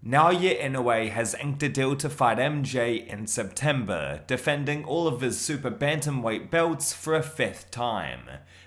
Naoya Inoue has inked a deal to fight MJ in September, defending all of his super bantamweight belts for a 5th time.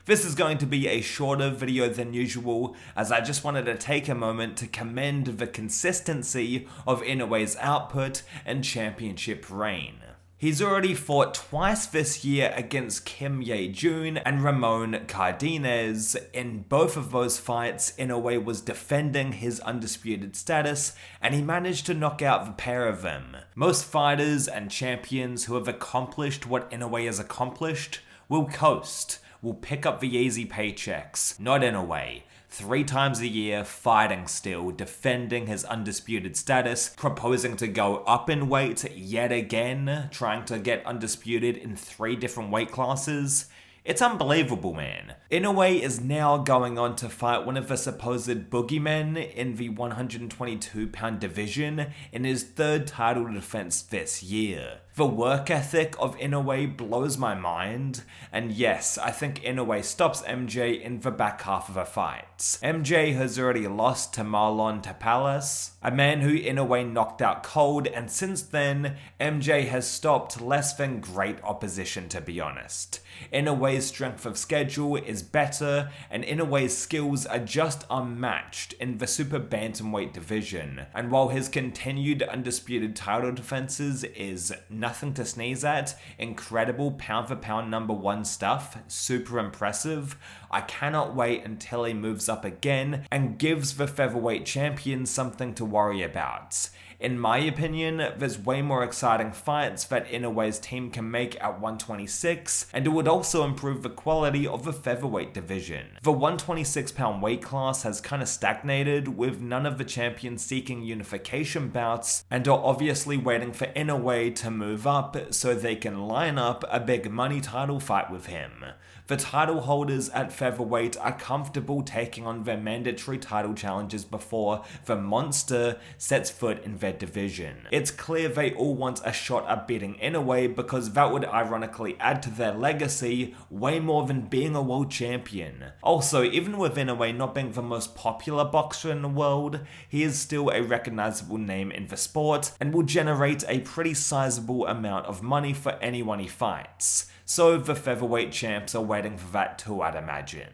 This is going to be a shorter video than usual, as I just wanted to take a moment to commend the consistency of Inoue's output and championship reign. He's already fought twice this year against Kim Ye-jun and Ramon Cardenas. In both of those fights, Inoue was defending his undisputed status, and he managed to knock out the pair of them. Most fighters and champions who have accomplished what Inoue has accomplished will coast, will pick up the easy paychecks. Not Inoue. 3 times a year, fighting still, defending his undisputed status, proposing to go up in weight yet again, trying to get undisputed in 3 different weight classes. It's unbelievable, man. Inoue is now going on to fight one of the supposed boogeymen in the 122-pound division in his 3rd title defense this year. The work ethic of Inoue blows my mind, and yes, I think Inoue stops MJ in the back half of the fights. MJ has already lost to Marlon Tapales, a man who Inoue knocked out cold, and since then, MJ has stopped less than great opposition, to be honest. Inoue's strength of schedule is better, and Inoue's skills are just unmatched in the super bantamweight division, and while his continued undisputed title defenses is nothing to sneeze at, incredible pound for pound number 1 stuff, super impressive, I cannot wait until he moves up again and gives the featherweight champion something to worry about. In my opinion, there's way more exciting fights that Inoue's team can make at 126, and it would also improve the quality of the featherweight division. The 126-pound weight class has kinda stagnated, with none of the champions seeking unification bouts, and are obviously waiting for Inoue to move up so they can line up a big money title fight with him. The title holders at featherweight are comfortable taking on their mandatory title challenges before the monster sets foot in their division. It's clear they all want a shot at beating Inoue because that would ironically add to their legacy way more than being a world champion. Also, even with Inoue not being the most popular boxer in the world, he is still a recognizable name in the sport and will generate a pretty sizable amount of money for anyone he fights. So the featherweight champs are waiting for that too, I'd imagine.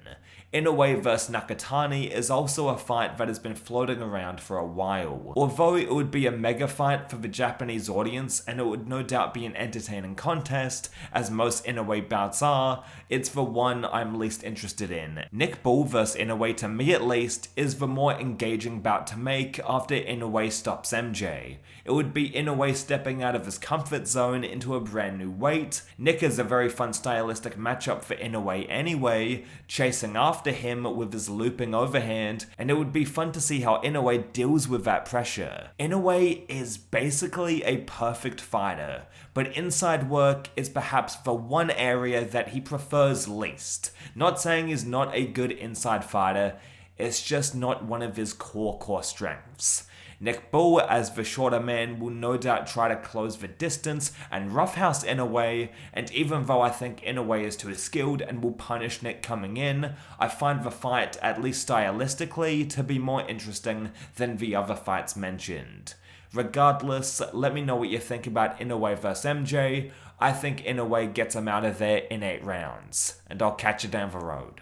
Inoue vs Nakatani is also a fight that has been floating around for a while. Although it would be a mega fight for the Japanese audience and it would no doubt be an entertaining contest, as most Inoue bouts are, it's the one I'm least interested in. Nick Bull vs Inoue, to me at least, is the more engaging bout to make after Inoue stops MJ. It would be Inoue stepping out of his comfort zone into a brand new weight. Nick is a very fun stylistic matchup for Inoue anyway, chasing after him with his looping overhand, and it would be fun to see how Inoue deals with that pressure. Inoue is basically a perfect fighter, but inside work is perhaps the one area that he prefers least. Not saying he's not a good inside fighter, it's just not one of his core strengths. Nick Bull, as the shorter man, will no doubt try to close the distance and roughhouse Inoue, and even though I think Inoue is too skilled and will punish Nick coming in, I find the fight, at least stylistically, to be more interesting than the other fights mentioned. Regardless, let me know what you think about Inoue vs MJ. I think Inoue gets him out of there in 8 rounds, and I'll catch you down the road.